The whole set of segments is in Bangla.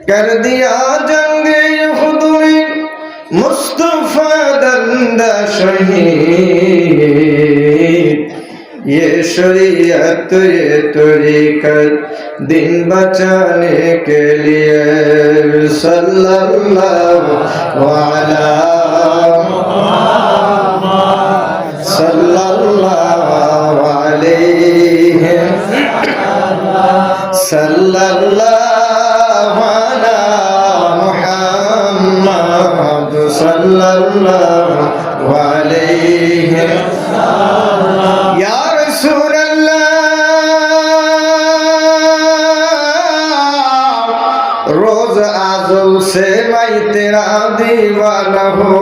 कर दिया जंग उहद में मुस्तफा दंदा शहीद ये शरीयत ये तरीक़त दिन बचाने के लिए सल्लल्लाहु अलैहि सल्लल्लाहु अलैहि सल्लल्लाहु अला मुहम्मद सल्लल्लाहु अलैहि या रसूल अल्लाह रोज आज़म से मैं तेरा दीवाना हो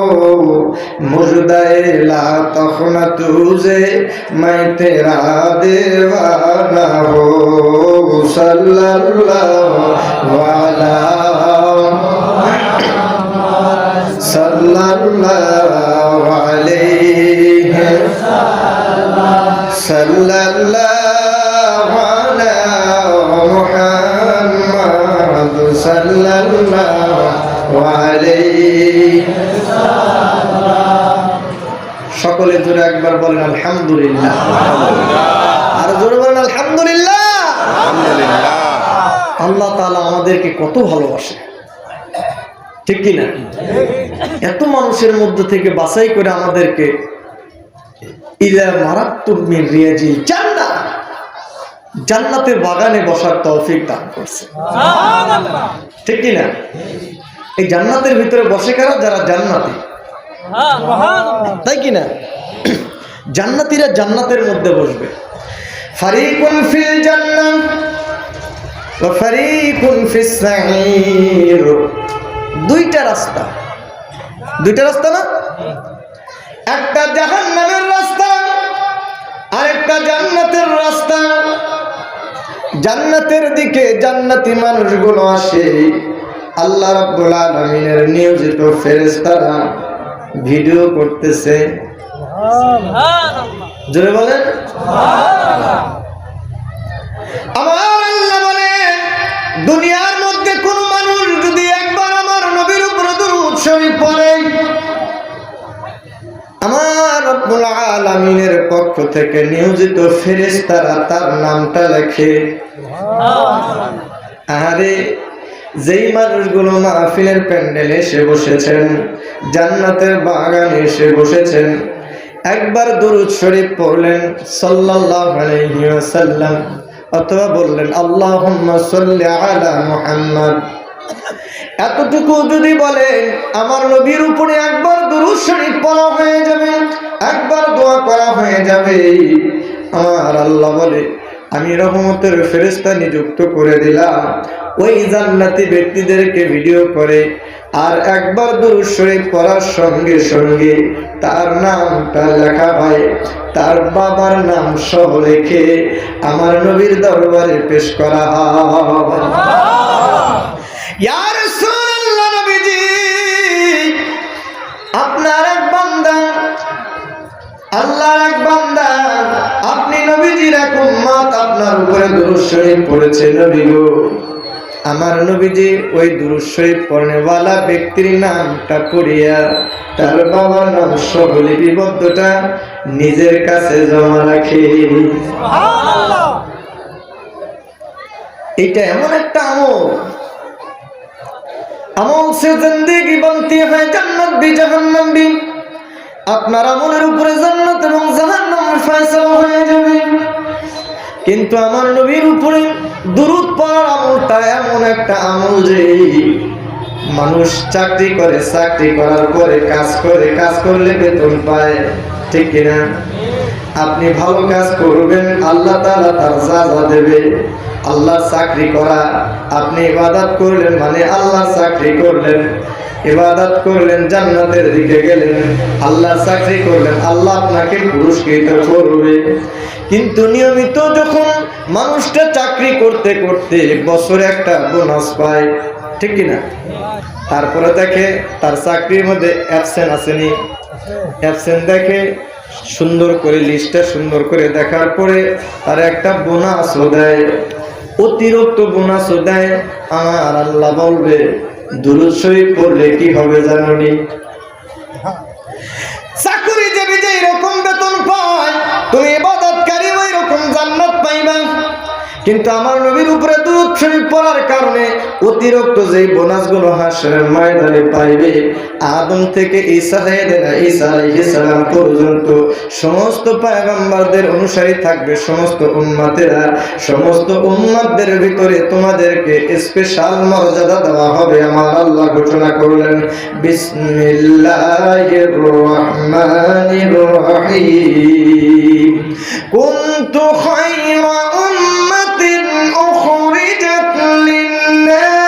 मुर्दाए ला तखन तुझे मैं तेरा दीवाना हो सल्लल्लाहु अलैहि सल्लल्लाहु अलैहि सल्लल्लाहु अला मुहम्मद सल्लल्लाहु अलैहि সকলে জোরে একবার বলেন আলহামদুলিল্লাহ আর জোরে বলেন আলহামদুলিল্লাহ আলহামদুলিল্লাহ আল্লাহ তাআলা আমাদেরকে কত ভালোবাসে ঠিক কি না এত মানুষের মধ্যে থেকে বাছাই করে আমাদেরকে ইলা মারাতুম মিন রিয়াজিল জান্নাহ জান্নাতের বাগানে বসার তৌফিক দান করছে সুবহানাল্লাহ ঠিক কি না এই জান্নাতের ভিতরে বসে কারা যারা জান্নাতি তাই কি না জান্নাতীরা জান্নাতের মধ্যে বসবে ফারিকুন ফিল জান্নাহ ওয়া ফারিকুন ফিস সাঈর দুইটা রাস্তা না একটা জাহান্নামের রাস্তা আর একটা জান্নাতের রাস্তা জান্নাতের দিকে জান্নাতি মানুষগুলো আসে আল্লাহ রাব্বুল আলামিনের নিয়োজিত ফেরেশতারা ভিডিও করতেছে সুবহানাল্লাহ জোরে বলেন সুবহানাল্লাহ আমার আল্লাহ বলেন দুনিয়ার মধ্যে কোন মানুষ যদি একবার আমার নবীর উপর দরুদ শরীফ পড়ে আমার রব্বুল আলামিনের পক্ষ থেকে নিয়োজিত ফেরেশতারা তার নামটা লেখে সুবহানাল্লাহ আরে যেই মানুষগুলো মাহফিলের প্যান্ডেলে এসে বসেছেন জান্নাতের বাগানে এসে বসেছেন একবার দুরূদ শরীফ পড়লেন সাল্লাল্লাহু আলাইহি ওয়াসাল্লাম অথবা বললেন আল্লাহুম্মা সাল্লি আলা মুহাম্মদ এতটুকু যদি বলেন আমার নবীর উপরে একবার দুরূদ শরীফ পড়া হয়ে যাবে একবার দোয়া করা হয়ে যাবে আমার আল্লাহ বলে আমি রহমতের ফেরেশতা নিযুক্ত করে দিলাম ওই জান্নাতি ব্যক্তিদেরকে ভিডিও করে আর একবার দুরূদ শরীফ পড়ার সঙ্গে সঙ্গে তার নামটা লেখা হয় তার বাবার নাম সহ লিখে আমার নবীর দরবারে পেশ করা হয় ইয়া রাসূলুল্লাহ নবীজি আপনার এক বান্দা আল্লাহর এক বান্দা আপনি নবীজির এক উম্মত আপনার উপরে দুরূদ শরীফ পড়েছে নবী গো আমার নবীজি ওই দুরূদ শরীফ পড়নেওয়ালা ব্যক্তির নামটা পড়িয়া তার বাবার নাম সহ লিপিবদ্ধটা নিজের কাছে জমা রাখে সুবহানাল্লাহ এটা এমন একটা আমল সে জিন্দেগি बनती है जन्नत भी जहन्नम भी আপনার আমলের উপরে জান্নাত এবং জাহান্নামের ফয়সালা হয়ে যাবে কিন্তু আমার নবীর উপরে দুরূদ পড়ার আমলটা এমন একটা আমল যে মানুষ চাকরি করে চাকরি করার পরে কাজ করলে বেতন পায় ঠিক কিনা আপনি ভালো কাজ করবেন আল্লাহ তাআলা তার যাজা দেবে আল্লাহ চাকরি করা আপনি ইবাদত করলেন মানে আল্লাহ চাকরি করলেন ইবাদত করলেন জান্নাতের দিকে গেলেন আল্লাহ চাকরি করলেন আল্লাহ আপনাকে পুরস্কৃত করবে কিন্তু নিয়মিত যখন মানুষটা চাকরি করতে করতে বছরে একটা বোনাস পায় ঠিক কি না তারপরে দেখে তার চাকরির মধ্যে অ্যাবসেন্ট আসেনি অ্যাবসেন্ট দেখে সুন্দর করে লিস্টটা সুন্দর করে দেখার পরে তার একটা বোনাসও দেয় অতিরিক্ত বোনাসও দেয়। আমার আল্লাহ বলবে দুরূদ শরীফ পড়লে কি হবে জানোনি? চাকরিজীবী যে এরকম বেতন পায়, তুমি ইবাদতকারী ওই রকম জান্নাত পাইবা। কিন্তু আমার নবীর উপরে দুরূদ শরীফ পড়ার কারণে অতিরিক্ত যে বোনাসগুলো হাশরের ময়দানে পাইবে, আদম থেকে ঈসা আলাইহিস সালাম পর্যন্ত সমস্ত পয়গম্বরদের অনুসারী থাকবে সমস্ত উম্মতেরা। সমস্ত উম্মতদের ভিতরে তোমাদেরকে স্পেশাল মর্যাদা দেওয়া হবে। আমার আল্লাহ ঘোষণা করলেন, বিসমিল্লাহির রহমানির রহিম, কুনতু খায়রা উম্মাতিন উখরিজাত লিন্নাস।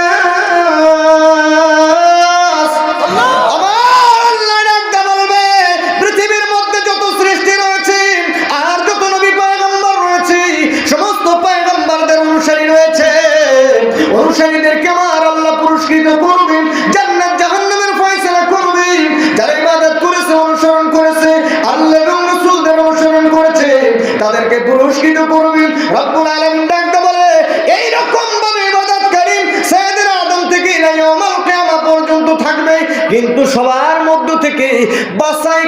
আমার আল্লাহ ডাকতে বলবে, পৃথিবীর মধ্যে যত সৃষ্টি রয়েছে আর যত নবী পয়গম্বর রয়েছে, সমস্ত পয়গম্বরদের অনুসারী রয়েছে, অনুসারীদেরকে আমার আল্লাহ পুরস্কৃত করবেন, জান্নাত জাহান্নামের ফয়সালা করবেন। যারা ইবাদত করেছে, অনুসরণ করেছে, আল্লাহ এবং রাসূলদের অনুসরণ করেছে, তাদেরকে পুরস্কৃত করবেন। রব্বুল আলামিন ডাকতে বলে, এই রকম ভাবে ইবাদতকারী সাইয়েদনা আদম থেকে ইয়াউমুল কিয়ামা পর্যন্ত থাকবে। কিন্তু সবার মধ্য থেকে বাছাই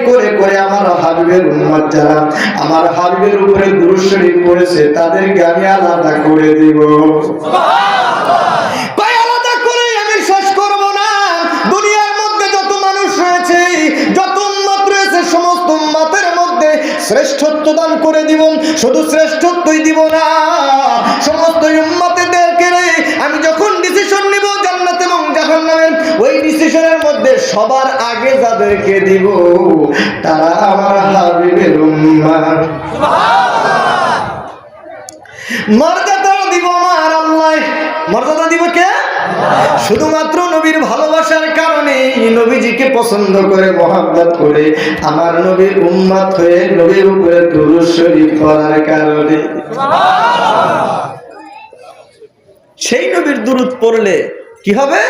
করে করে আমার হাবিবের উম্মত যারা আমার হাবিবের উপরে দুরূদ শরীফ পড়েছে, তাদেরকে আমি আলাদা করে দিব। কয় আলাদা করে আমি শেষ করব না। দুনিয়ার মধ্যে যত মানুষ রয়েছে, যত উম্মত রয়েছে, সমস্ত উম্মতের মধ্যে শ্রেষ্ঠত্ব দান করে দিব। শুধু শ্রেষ্ঠত্বই দিব না, সমস্ত উম্মতদেরকে আমি যখন ডিসিশন নিব জান্নাত এবং জাহান্নামের, ওই ডিসিশনের মধ্যে সবার আগে যাদেরকে দিব তারা আমার হাবিবের উম্মত। সুবহানাল্লাহ। মর্যাদা দিব আমার আল্লাহ। মর্যাদা দিব কে? শুধুমাত্র নবীর ভালোবাসার কারণে, নবীজিকে পছন্দ করে মহব্বত করে আমার নবীর উম্মত হয়ে নবীর উপরে দুরূদ শরীফ পড়ার কারণে। সেই নবীর দুরূদ পড়লে কি হবে?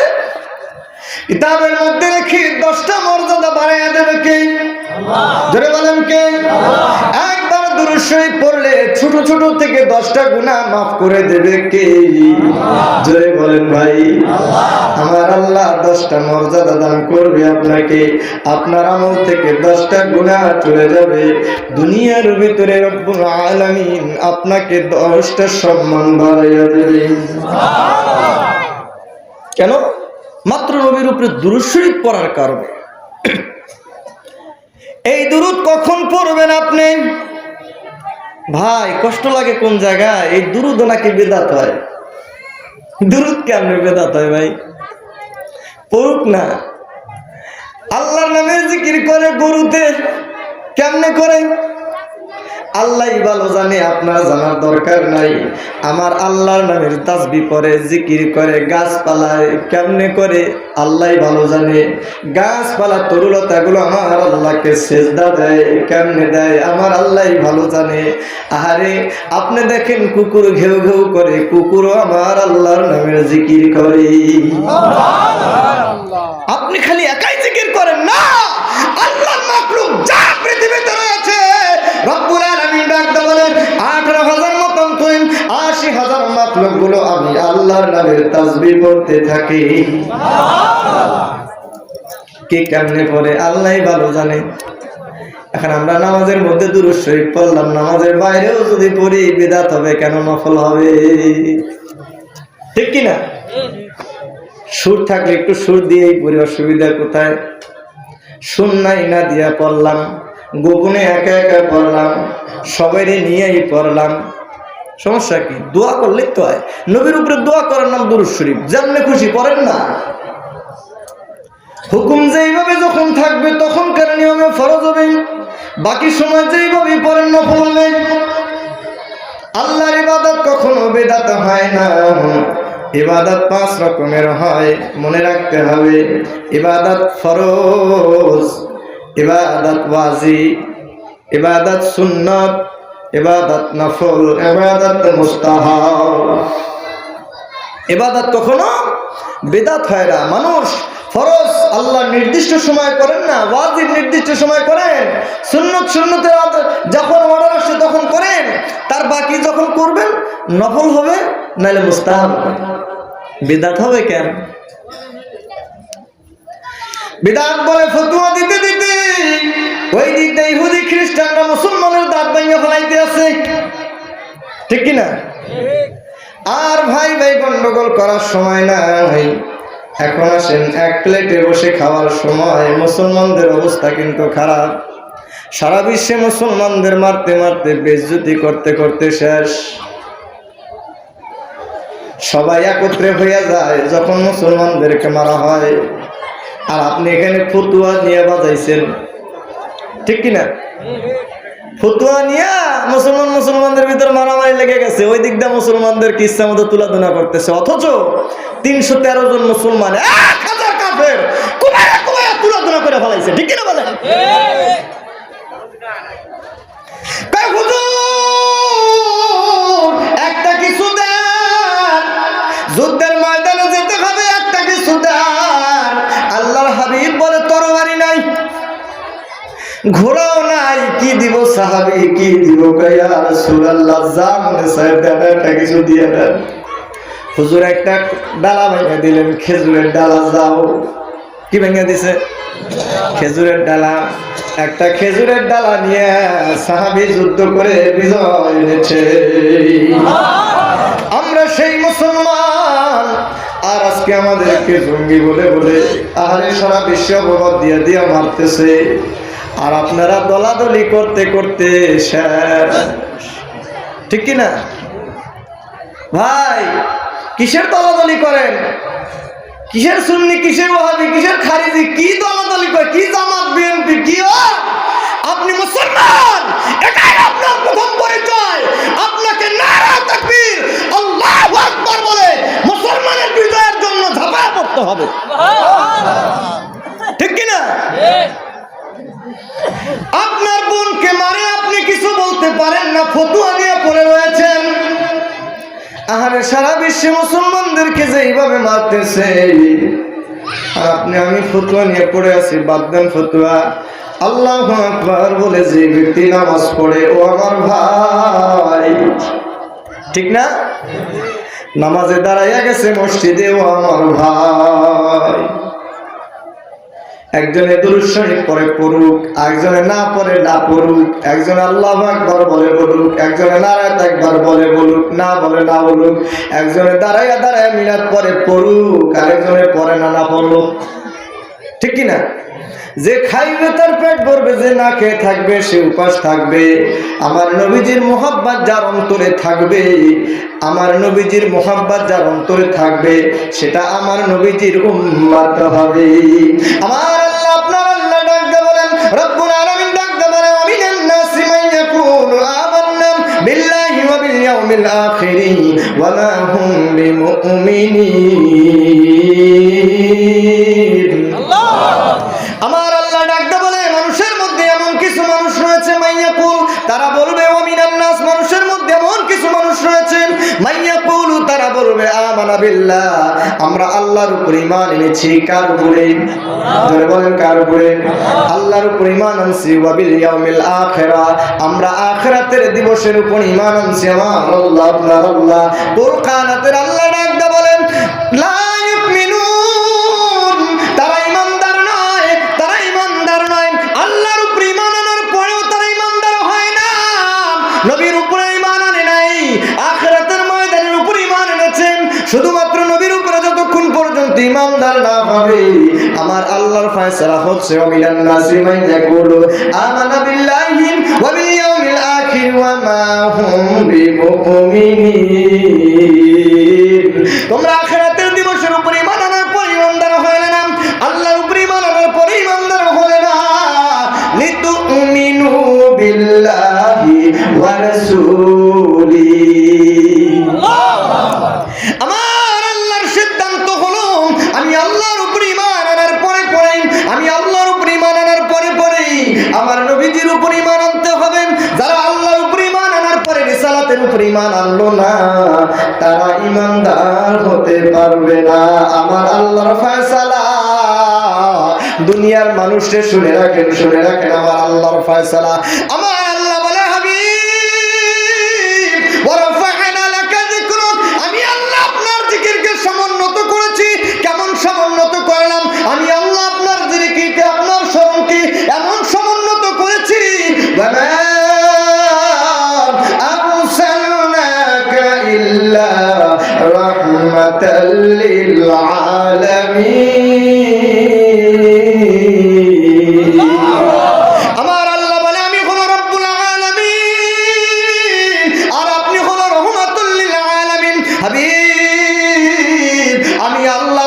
কিতাবের মধ্যে রেখে 10টা মর্যাদা বাড়াইয়া দেবে কে? জোরে বলেন কে? একবার দুরূদ শরীফ পড়লে ছোট ছোট থেকে 10টা গুনাহ মাফ করে দেবে কে? জোরে বলেন ভাই। আমার আল্লাহ 10টা মর্যাদা দান করবে আপনাকে। আপনার আমল থেকে 10টা গুনাহ চলে যাবে। দুনিয়ার ভিতরে রব্বুল আলামিন আপনাকে 10টা সম্মান বাড়াইয়া দেবে। কেন? মাত্র নবীর উপরে দুরূদ শরীফ পড়ার কারণে। এই দুরূদ কখন পড়বেন আপনি? ভাই কষ্ট লাগে কোন জায়গায়? এই দুরূদ নাকি বিদআত হয়? দুরূদ কেমনে বিদআত হয় ভাই? পড়ুক না। আল্লাহর নামের জিকির করে গরুতে, কেমনে করে? আল্লাহই ভালো জানে, আপনার জানার দরকার নাই। আমার আল্লাহর নামের তাসবিহ পড়ে, জিকির করে, গাছপালায় কেমনে করে আল্লাহই ভালো জানে। গাছপালা তরুলতাগুলো আমার আল্লাহকে সেজদা দেয়, কেমনে দেয় আমার আল্লাহই ভালো জানে। আহারে আপনি দেখেন কুকুর ঘেউ ঘেউ করে, কুকুরও আমার আল্লাহর নামের জিকির করে। আপনি খালি একাই জিকির করেন না, আল্লাহর মাখলুক যা পৃথিবীতে রয়েছে রব্বুল আলামিন ডাকতে বলেন 18,000 মতন তুই 80,000 মাখলুক গুলো আমি আল্লাহর নামের তাসবিহ করতে থাকি। সুবহানাল্লাহ। কি কেমনে পড়ে আল্লাহই ভালো জানে। এখন আমরা নামাজের মধ্যে দুরূদ শরীফ পড়লাম, নামাজের বাইরেও যদি পড়ি বিদআত হবে কেন? নফল হবে, ঠিক কি না? সুর থাকলে একটু সুর দিয়েই পড়ি, অসুবিধা কোথায়? সুন্নাহ না দিয়া পড়লাম, গোপনে একা একা পড়লাম, সবাইরে নিয়েই পড়লাম, সমস্যা কি? দোয়া করলেই তো হয়। নবীর উপরে দোয়া করার নাম দুরূদ শরীফ। যেমনে খুশি পড়েন না। হুকুম যেইভাবে যখন থাকবে তখনকার নিয়মে ফরজ হবে, বাকি সময় যেইভাবে পড়েন নফল হবে। আল্লাহর ইবাদত কখনো বিদআত হয় না। ইবাদত 5 রকমের হয়, মনে রাখতে হবে। ইবাদত ফরজ, ইবাদত ওয়াজিব, ইবাদত সুন্নাত, ইবাদত নফল, ইবাদত মুস্তাহাব। ইবাদত কখনো বিদআত হয় না। মানুষ ফরজ আল্লাহ নির্দিষ্ট সময় করেন না, ওয়াজিব নির্দিষ্ট সময় করেন, সুন্নত সুন্নতের যখন অর্ডার আসে তখন করেন, তার বাকি যখন করবেন নফল হবে, নাহলে মুস্তাহাব হবে। বিদআত হবে কেন? বিদআত বলে ফতোয়া দিতে দিতে ওই দিক দিয়ে ইহুদি খ্রিস্টানরা মুসলমানের দাঁত ভাঙিয়ে ফেলাইতে আছে, ঠিক কিনা? আর ভাই ভাই গন্ডগোল করার সময় নাই। এখন আসেন এক প্লেটে বসে খাওয়ার সময় মুসলমানদের অবস্থা কিন্তু খারাপ। সারা বিশ্বে মুসলমানদের মারতে মারতে বেইজ্জতি করতে করতে শেষ। সবাই একত্রে হয়ে যায় যখন মুসলমানদেরকে মারা হয়, আর আপনি এখানে ফতুয়া নিয়ে বাজাইছেন, ঠিক কিনা? ফতুয়া নিয়ে মুসলমানদের ভিতর মারামারি লেগে গেছে, ওই দিক দিয়ে মুসলমানদেরকে ইচ্ছা মতো তুলাধুনা করতেছে, অথচ 313 জন মুসলমান 1000 কাফের কুমায়া কুমায়া তুলাধুনা করে ফেলাইছে, ঠিক কিনা বলেন? একটা কিছু দেন, যুদ্ধের ময়দানে যেতে হবে, একটা কিছু দেন। আল্লাহর হাবিব বলে তরবারি নাই, ঘোড়াও নাই, কি দিব সাহাবী, কি দিব? ইয়া রাসূলুল্লাহ, যা মনে চায় দেন, একটা কিছু দিয়ে দেন। হুজুর একটা ডালা ভেঙে দিলেন, খেজুরের ডালা। যাও, কি ভেঙে দিছে? খেজুরের ডালা। একটা খেজুরের ডালা নিয়ে সাহাবী যুদ্ধ করে বিজয় এনেছে। আমরা সেই মুসলমান, আর আজকে আমাদেরকে জঙ্গি বলে বলে আরে সারা বিশ্ব অপবাদ দিয়ে দিয়ে মারতেছে, আর আপনারা দলাদলি করতে করতে শেষ, ঠিক কিনা ভাই? কিসের দলাদলি করেন? কিসের সুন্নি, কিসের ওয়াহাবি, কিসের খারিজি, কি দলাদলি করে? কি জামাত বিএনপি, কি? আপনি মুসলমান, এটাই আপনার প্রথম পরিচয়। আপনাকে নারা তাকবীর আল্লাহু আকবার বলে মুসলমানের বিজয়ের জন্য ঝাঁপায় পড়তে হবে, ঠিক কিনা? আপনার বোনকে মারে আপনি কিছু বলতে পারেন না, ফতুয়া নিয়ে পড়ে রয়েছেন। আহারে সারা বিশ্বে মুসলমানদেরকে যে এইভাবে মারতেছে, আর আপনি আমি ফতুয়া নিয়ে পড়ে আছি। বাদ দেন ফতুয়া, আল্লাহু আকবার বলে যে ব্যক্তি নামাজ পড়ে, ও আমার ভাই, ঠিক না? নামাজে দাঁড়াইয়া গেছে মসজিদে, ও আমার ভাই। একজনে দুরূদ শরীফ পড়ে পড়ুক, একজনে না পড়ে না পড়ুক, একজনে আল্লাহু আকবার বলে বলুক, একজনে নারায়ে তাকবীর বলে বলুক, না বলে না বলুক, একজনে দাঁড়াইয়া দাঁড়াইয়া মিলাদ পড়ে পড়ুক, আরেকজনে পড়ে না না পড়ুক, ঠিক কিনা? যে খাইবে তার পেট ভরবে, যে না খেয়ে থাকবে সে উপাস থাকবে। আমার নবীজির মোহাব্বত যার অন্তরে থাকবে, আমার নবীজির মোহাব্বত যার অন্তরে থাকবে, সেটা আমার নবীজির উম্মত হবে। আমার আল্লাহ, আপনার আল্লাহ ডাকতে বলেন, রব্বুল আলামিন ডাকতে বলেন, ওয়া মিনান নাসি মান ইয়াকুলু আমান্না বিল্লাহি ওয়া বিল ইয়াউমিল আখির ওয়া মা হুম বিমুমিনিন। আমার আল্লাহ ডাকতে বলে, মানুষের মধ্যে এমন কিছু মানুষ রয়েছে, মাইয়াকুল, তারা বলবে, ওয়া মিনান নাস, মানুষের মধ্যে এমন কিছু মানুষ রয়েছেন, মাইয়াকুলু, তারা বলবে, আমানা বিল্লাহ, আমরা আল্লাহর উপর ঈমান এনেছি। কার উপরে? জোরে বলেন, কার উপরে? আল্লাহর উপর ঈমান আনছি। ওয়া বিল ইয়াউমিল আখিরা, আমরা আখিরাতের দিবসের উপর ঈমান আনছি। আমার আল্লাহ, আপনার আল্লাহ। কুরআনাতের আল্লাহ ডাকতে বলেন, লা ইউমিনুন, তারা ঈমানদার নয়, তারা ঈমানদার নয়। আল্লাহর উপর ঈমান আনার পরেও তারা ঈমানদার হয় না, নবীর উপরে ঈমান আনে নাই, আখিরাতের ময়দানের উপর ঈমান এনেছেন। শুধুমাত্র নবীর উপরে যতক্ষণ পর্যন্ত ঈমানদার না হবে, আমার আল্লাহর ফয়সালা হচ্ছে, ওয়া মিনান নাসি মান ইয়াকুলু আমানা বিল্লাহি ওয়া বিল ইয়াউমিল আখির ওয়া মা হুম বিমুমিনিন। তোমরা আখিরাতের দিবসের উপর ঈমান আনার পর ঈমানদার হলে না, আল্লাহর উপর ঈমান আনার পর ঈমানদার হলে না। লিতুমিনু বিল্লাহি ওয়া রাসূলি, আমার আল্লাহর সিদ্ধান্ত হলো, আমি আল্লাহর উপর ঈমান আনার পরে পরে, আমি আল্লাহর উপর ঈমান আনার পরে পরে আমার নবীজির উপর ঈমান আনতে হবে। যারা আল্লাহর উপর ঈমান আনার পরে রিসালাতের উপর ঈমান আনলো না, তারা ঈমানদার হতে পারবে না। আমার আল্লাহর ফয়সালা দুনিয়ার মানুষে শুনে রাখেন আমার আল্লাহর ফয়সালা। আমার আল্লাহ বলে হাবিব ওয়া রাফা'না লাকা যিকরাক, আমি আল্লাহ আপনার জিকিরকে সমুন্নত করেছি। কেমন সমুন্নত করলাম? আমি আল্লাহ আপনার জিকিরকে, আপনার স্মরণকে এমন সমুন্নত করেছি, ওয়া মা আরসালনাকা ইল্লা রাহমাতাল লিল আলামিন। আমার আল্লাহ বলে আমি হলো রব্বুল আলামিন আর আপনি হলো রহমাতুল লিল আলামিন। হাবিব, আমি আল্লাহ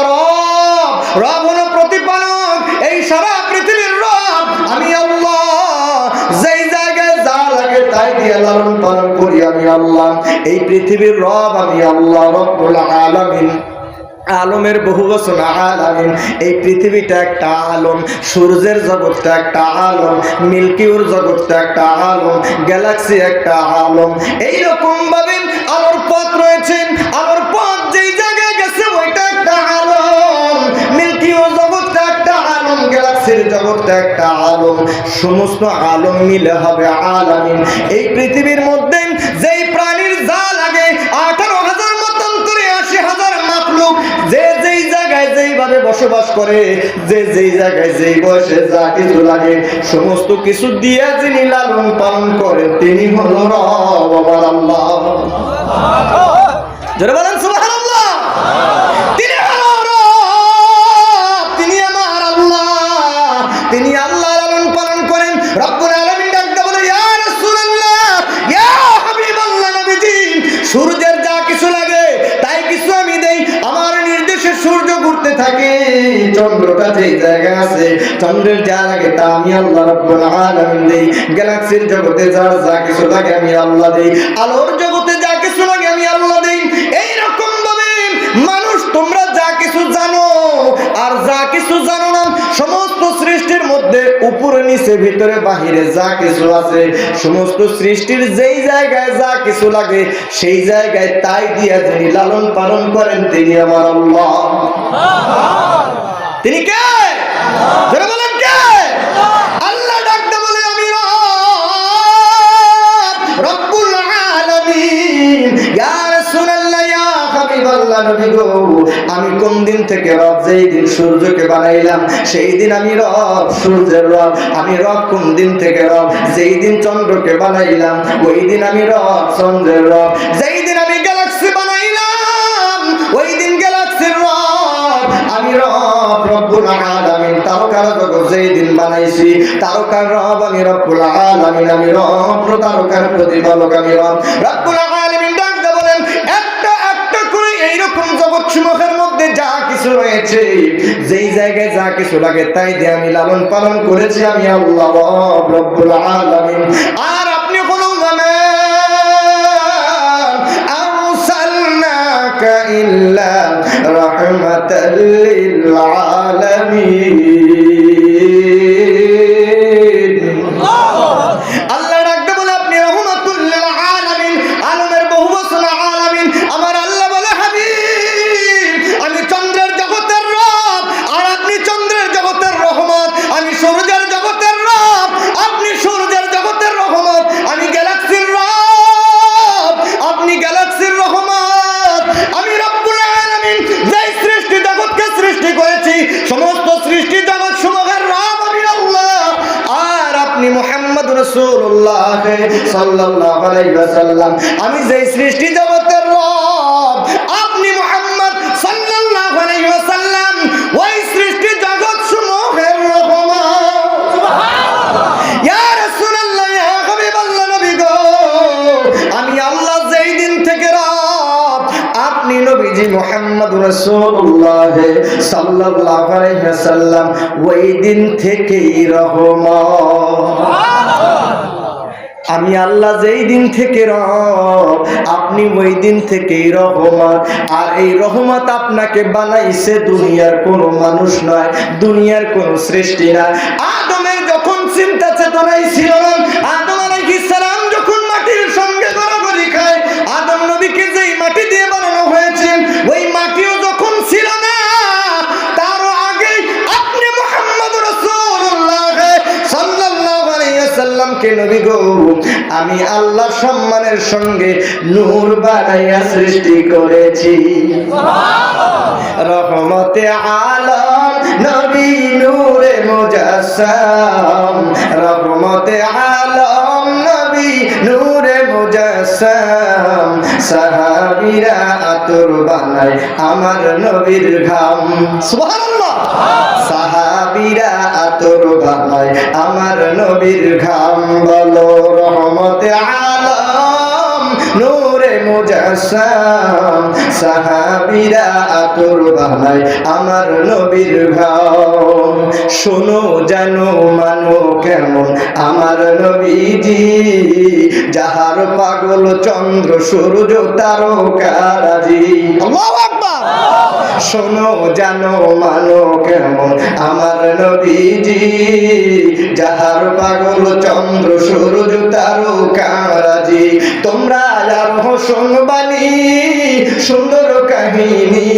রব হলো প্রতিপালক, এই সারা পৃথিবীর রব আমি আল্লাহ। যেই জায়গায় যা লাগে তাই দিয়ে লালন পালন করি আমি আল্লাহ। এই পৃথিবীর রব আমি আল্লাহ রব্বুল আলামিন। আলমের বহু বচন আলামিন। এই পৃথিবীটা একটা আলম, সূর্যের জগৎটা একটা আলম, মিল্কিউর জগৎটা একটা আলম, গ্যালাক্সি একটা আলম। এইরকম ভাবে আলোর পথ রয়েছে, আলোর পথ যেই জায়গায় গেছে ওইটা একটা আলম, মিল্কিউর জগৎটা একটা আলম, গ্যালাক্সির জগৎটা একটা আলম। সমস্ত আলম মিলে হবে আলামিন। এই পৃথিবীর মধ্যে যেই প্রাণীর যা লাগে 18,000 মতান্তরে 80,000 মাখলুক, যে যেই জায়গায় যেইভাবে বসবাস করে, যে যেই জায়গায় যেই বয়সে যা কিছু লাগে সমস্ত কিছু দিয়া যিনি লালন পালন করেন তিনি হলো রব আমার আল্লাহ। জোরে বলেন সুবহানাল্লাহ। তিনি হলো রব, তিনি আমার আল্লাহ, তিনি আল্লাহ লালন পালন করেন। রব্বুল আলামিন ডাকতে বলে ইয়া রাসূলুল্লাহ, ইয়া হাবিবাল্লাহ, নবীজি সূর্যের যা কিছু লাগে তাই কিছু আমি দেই। আমার নির্দেশে সূর্য ঘুরতে থাকে, চন্দ্রটা যেই জায়গায় আছে চন্দ্রের যা লাগে তা আমি আল্লাহ রাব্বুল আলামিন দেই। গ্যালাক্সির জগতে যা কিছু লাগে আমি আল্লাহ দেই। আলোর জগতে যা কিছু লাগে আমি আল্লাহ দেই। এই রকম ভাবে মানুষ তোমরা যা কিছু জানো আর যা কিছু জানো না, সমস্ত সৃষ্টির মধ্যে উপরে নিচে ভিতরে বাহিরে যা কিছু আছে সমস্ত সৃষ্টির যেই জায়গায় যা কিছু লাগে সেই জায়গায় তাই দিয়া যিনি লালন পালন করেন তিনি আমার আল্লাহ। তিনি কে? যারা বলেন কে? আল্লাহ ডাকতে বলে আমি রব্বুল আলামিন। ইয়া রাসূলুল্লাহ, ইয়া হাবিবাল্লাহ, নবী গো আমি কোন দিন থেকে রব? যেই দিন সূর্যকে বানাইলাম সেই দিন আমি রব, সূর্যের রব। আমি রব কোন দিন থেকে? রব যেই দিন চন্দ্রকে বানাইলাম ওই দিন আমি রব, চন্দ্রের রব। যেই দিন আমি গ্যালাক্সি বানাইলাম ওই দিন গ্যালাক্সির রব আমি রব, রব্বুল আলামিন। তারকার জগৎ যেই দিন বানাইছি তারকার রব আমি রব্বুল আলামিন, আমি রব, তারকার প্রতিপালক আমি রব, রব্বুল আলামিন। ডাকতে বলেন একটা একটা করে এইরকম জগৎ সমূহের মধ্যে যা কিছু রয়েছে যেই জায়গায় যা কিছু লাগে তাই দিয়ে আমি লালন পালন করেছি আমি আল্লাহ রব্বুল আলামিন। আর আপনি হলো আরসালনাকা ইল্লা রাহমাতাল লিল আলামিন। আল্লাহ ডাকতে বলে আপনি রহমাতুল লিল আলামিন, আলমের বহু বচন আলামিন। আমার আল্লাহ বলে হাবিব আমি চন্দ্রের জগতের রব আর আপনি চন্দ্রের জগতের রহমত। আমি সূর্যের জগতের রব, আপনি সূর্যের জগতের রহমত। আমি গ্যালাক্সির রব, আপনি গ্যালাক্সির রহমত। আমি রব্বুল আলামিন, যেই সৃষ্টি জগৎকে সৃষ্টি করেছি সমস্ত সৃষ্টি জগৎ সমূহের রব আমি আল্লাহ। আর আপনি মুহাম্মদ রাসূলুল্লাহ সাল্লাল্লাহু আলাইহি ওয়াসাল্লাম, আমি যেই সৃষ্টি জগতের রব আপনি মুহাম্মদ সাল্লাল্লাহু আলাইহি ওয়াসাল্লাম ওই সৃষ্টি জগৎ সমূহের রহমত। সুবহানাল্লাহ। ইয়া রাসূলুল্লাহ, ইয়া হাবিবাল্লাহ, নবী গো আমি আল্লাহ যেই দিন থেকে রব আপনি নবীজি মুহাম্মদ রাসূলুল্লাহ সাল্লাল্লাহু আলাইহি ওয়াসাল্লাম ওই দিন থেকেই রহমত। আমি আল্লাহ যেই দিন থেকে রব আপনি ওই দিন থেকেই রহমত। আর এই রহমত আপনাকে বানাইছে দুনিয়ার কোনো মানুষ নয়, দুনিয়ার কোনো সৃষ্টি না। আদমের যখন চিন্তা চেতনাই ছিল না, আদম আলাইহিস সালাম যখন মাটির সঙ্গে গড়াগড়ি খায়, আদম নবীকে যেই মাটি দিয়ে বানানো হয়েছে ওই মাটিও যখন ছিল না, তারও আগে আপনি মুহাম্মদ সাল্লামকে নবী গো আমি আল্লাহ সম্মানের সঙ্গে নূর বানাইয়া সৃষ্টি করেছি। রহমতে আলম নবী নূরে মুজাসসাম, রহমতে আলম নবী নূরে মুজাসসাম। সাহাবীরা আতর বানায় আমার নবীর ঘাম। সুবহানাল্লাহ। সাহাবীরা আতর বানায় আমার নবীর ঘাম। বলো রহমতে আলম নূরে মুজাসসাম। সাহাবীরা আতর বানায় আমার নবীর ঘাম। শোনো জানো মানো কেমন আমার নবীজি, যাহার পাগল চন্দ্র সূর্য তারকারাজি। আল্লাহু আকবার। শোনো জানো মানো কেমন আমার নবীজি, যাহার পাগল চন্দ্র সূর্য তারকারাজি। তোমরা আরো শুনবানি সুন্দর কাহিনী,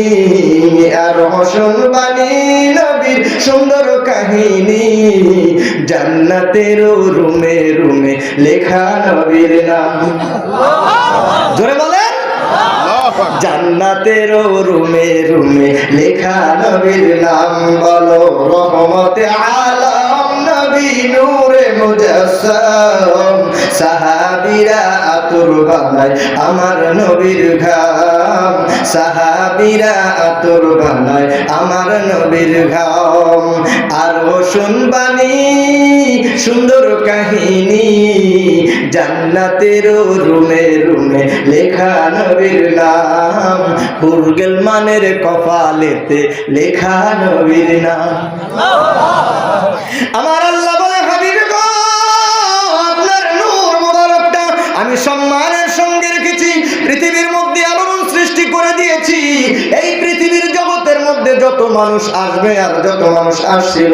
আরো শুনবানি নবীর সুন্দর কাহিনী। জান্নাতের রুমে রুমে লেখা নবীর নাম। জোরে বলেন। জান্নাতের রুমে রুমে লেখা নবীর নাম। বলো রহমতে আলম নবী নূরে মুজাসসাম। সাহাবীরা আতর বানায় আমার নবীর ঘাম। সাহাবীরা আতর বানায় আমার নবীর ঘাম। আরো শুনবানি সুন্দর কাহিনী, জান্নাতের রুমে রুমে লেখা নবীর নাম। হুরগেল মানের কপালেতে লেখা নবীর নাম। আমার আল্লাহ বলে হাবিবে গো আপনার নূর মুবারকটা আমি সম্মানের সঙ্গে রেখেছি। পৃথিবীর মধ্যে আলোড়ন সৃষ্টি করে দিয়েছি। এই পৃথিবীর জগতের মধ্যে যত মানুষ আসবে আর যত মানুষ আসছিল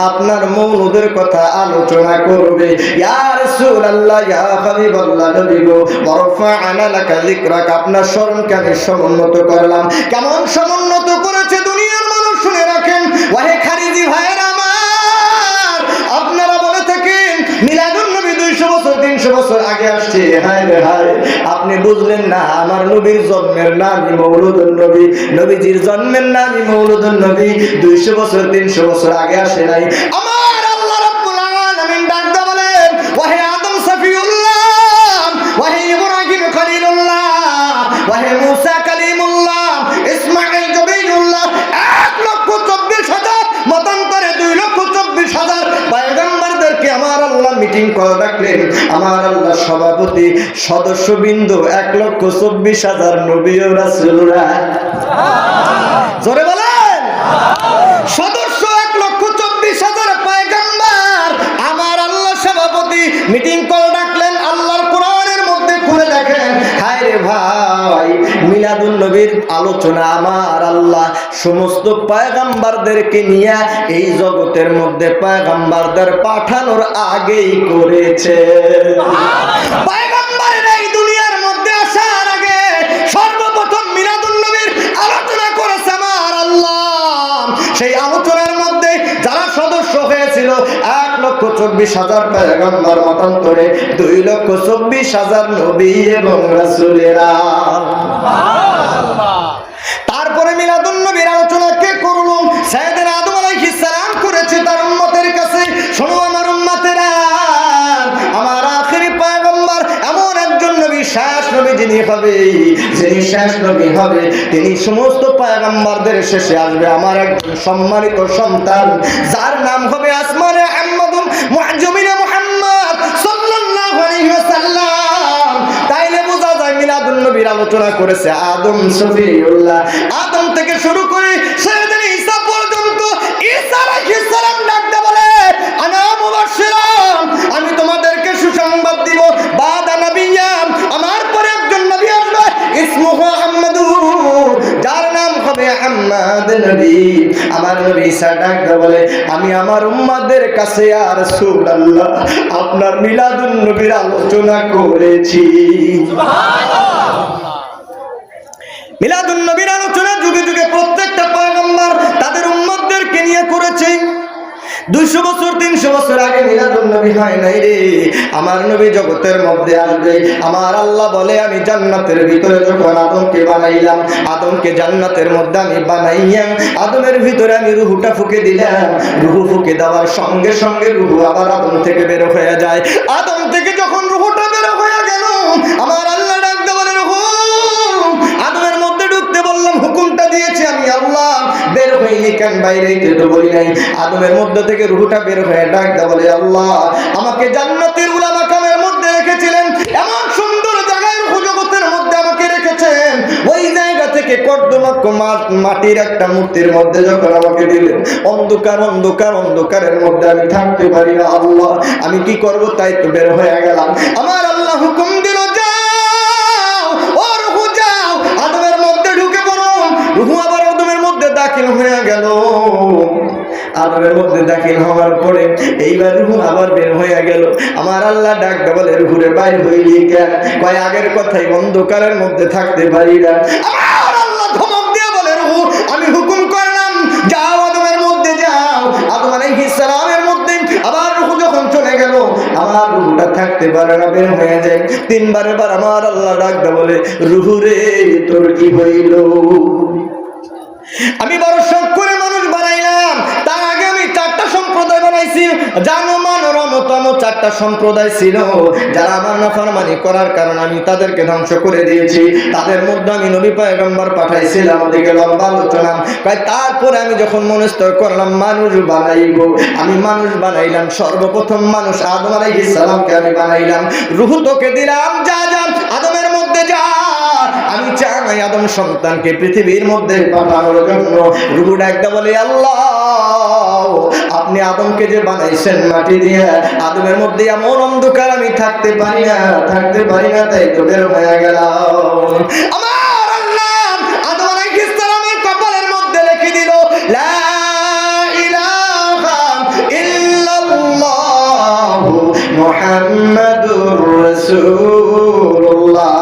আপনার মৌলুদের কথা আলোচনা করবে। ইয়া রাসূলুল্লাহ ইয়া হাবিবাল্লাহ নবী গো ওয়ারফা'না লাকা যিকরাক, আপনার শরণকে আমি সমুন্নত করলাম। কেমন সমুন্নত করেছে দুনিয়ার মানুষ শুনে রাখেন। ওয়াহে খারিজি ভাইয়েরা আমার, আপনারা বলে থাকেন মিলাদুন নবী 200 বছর 300 বছর আগে আসছে। হায় রে হায়, আপনি বুঝলেন না আমার নবীর জন্মের নামই মৌলুদুন নবী। নবীজির জন্মের নামই মৌলুদুন নবী। 200 বছর 300 বছর আগে আসে নাই। আমার আল্লাহ রাব্বুল আলামিন ডাক দিয়ে বলেন ওয়াহে আদম সফিউল্লাহ, ওয়াহে ইব্রাহিম খলিলুল্লাহ, ওয়াহে মুসা কালিমুল্লাহ, ইসমাঈল জবিরুল্লাহ। 1,24,000 মতান্তরে 2,24,000 পয়গম্বরদেরকে আমার আল্লাহ মিটিং করে ডাকলেন। আমার আল্লাহ সভাপতি সদস্যবৃন্দ 1,24,000 নবী ও রাসূলরা। জোরে বলেন। সদস্য 1,24,000 পয়গম্বর আমার আল্লাহ সভাপতি মিটিং করে ডাকলেন। আল্লাহর কোরআনের মধ্যে খুলে দেখেন। হায় রে ভাই, মিলাদুন নবীর আলোচনা আমার আল্লাহ সমস্ত পয়গম্বরদেরকে নিয়ে এই জগতের মধ্যে পয়গম্বরদের পাঠানোর আগেই করেছে। পয়গম্বরের এই দুনিয়ার মধ্যে আসার আগে সর্বপ্রথম মিলাদুন নবীর আলোচনা করেছে আমার আল্লাহ। সেই আলোচনার মধ্যে যারা সদস্য হয়েছিল 1,24,000 পয়গম্বর মতান্তরে 2,24,000 নবী এবং রাসূলেরা। তারপরে মিলাদুন নবীর আলোচনা কে করল? সাইয়েদনা আদম আলাইহিস সালাম করেছে তার উম্মতের কাছে। শোনো আমার উম্মতেরা, আমার আখেরি পয়গম্বর এমন একজন নবী, শেষ নবী যিনি হবে, যিনি শেষ নবী হবে, তিনি সমস্ত পয়গম্বরদের শেষে আসবে। আমার একজন সম্মানিত সন্তান যার নাম হবে আসমানে মুহাম্মাদুন মুআজ্জমিনে মুহাম্মদ সাল্লাল্লাহু আলাইহি ওয়াসাল্লাম। তাইলে বোঝা যায় মিলাদুন নবীর আলোচনা করেছে আদম সফিউল্লাহ। আদম থেকে শুরু করে সাইয়েদনা ঈসা পর্যন্ত। ঈসা আলাইহিস সালাম ডাকতে বলে আনা মুবাশশিরান, আমি তোমাদেরকে সুসংবাদ দিব। বাদা নবিয়াম, আমার পরে একজন নবী আসবে, ইসমুহু আহমদু, যার নাম হবে আহমদ নবী। আমার নবী ঈসা ডাকতে বলে আমি আমার উম্মতদের কাছে ইয়া রাসূলুল্লাহ আপনার মিলাদুন নবীর আলোচনা করেছি। সুবহানাল্লাহ। মিলাদুন নবীর আলোচনা যুগে যুগে প্রত্যেকটা পয়গম্বর তাদের উম্মতদেরকে নিয়ে করেছে। 200 বছর 300 বছর আগে মিলাদুন নবী হয় নাই রে। আমার নবী জগতের মধ্যে আসবে। আমার আল্লাহ বলে আমি জান্নাতের ভিতরে যখন আদমকে বানাইলাম, আদমকে জান্নাতের মধ্যে আমি বানাইয়া আদমের ভিতরে আমি রূহটা ফুঁকে দিলাম। রূহ ফুঁকে দেওয়ার সঙ্গে সঙ্গে রূহ আবার আদম থেকে বের হয়ে যায়। আদম থেকে যখন রূহটা বের হয়ে গেল, আমার আল্লাহ ডাক দেওয়ার আদমের মধ্যে ঢুকতে বললাম, হুকুমটা দিয়েছি আমি আল্লাহ, বের হইনি কেন বাইরে তো বলি নাই। আদমের মধ্যে থেকে রূহটা বের হয়ে ডাক দেওয়া বলে, আল্লাহ আমাকে জান্নাতের উলামা কামের মধ্যে রেখেছিলেন, এমন সুন্দর জায়গায় রূহ জগতের মধ্যে আমাকে রেখেছেন, ওই জায়গা থেকে কর্দমাক্ষ মাটির একটা মূর্তির মধ্যে যখন আমাকে দিলেন, অন্ধকার অন্ধকার অন্ধকারের মধ্যে আমি থাকতে পারি না আল্লাহ, আমি কি করব? তাই তো বের হয়ে গেলাম। আমার আল্লাহ হুকুম দিল, আদমের মধ্যে ঢুকে পড়ো। রূহ আবার আদমের মধ্যে দাখিল হয়ে গেল। আদমের মধ্যে দাখিল হওয়ার পরে এইবার রূহ আবার বের হয়ে গেল। আমার আল্লাহ ডাক বলে, রূহে বাইর হইলি কেন? কয় আগের কথাই, অন্ধকারের মধ্যে থাকতে পারি না। আমার আল্লাহ ধমক দিয়ে বলে, রূহ আমি হুকুম করলাম যাও আদমের মধ্যে যাও। আদম আলাইহিস সালামের মধ্যে আবার রূহ যখন চলে গেল, আমার রূহটা থাকতে পারে না, বের হয়ে যায়। 3 বার আমার আল্লাহ ডাক বলে, রূহ রে তোর কি হইল? আমি বড় শখ করে মানুষ বানাইলাম, তার আগে আমি 4টা সম্প্রদায় বানাইছি। জানমান রমতম 4টা সম্প্রদায় ছিল, যারা আমার নাফরমানি করার কারণে আমি তাদেরকে ধ্বংস করে দিয়েছি। তাদের মধ্যে আমি নবী পয়গম্বর পাঠাইছিলাম। ওদিকে লম্বা আলোচনা। তারপরে আমি যখন মনস্থ করলাম মানুষ বানাইব, আমি মানুষ বানাইলাম। সর্বপ্রথম মানুষ আদম আলাইহিস সালামকে আমি বানাইলাম। রূহ তোকে দিলাম, যা যা আদমের মধ্যে যা। আমি চাই আদম সন্তানকে পৃথিবীর মধ্যে পাঠানোর জন্য। রূহ ডাকতে বলে, আল্লাহ আপনি আদমকে যে বানাইছেন মাটি দিয়ে, আদমের মধ্যে এমন অন্ধকার আমি থাকতে পারি না, থাকতে পারি না, তাই তো বের হয়ে গেলাম। আমার আল্লাহ আদম আলাইহিস সালামের কপালের মধ্যে লিখে দিল, লা ইলাহা ইল্লাল্লাহ মুহাম্মাদুর রাসূলুল্লাহ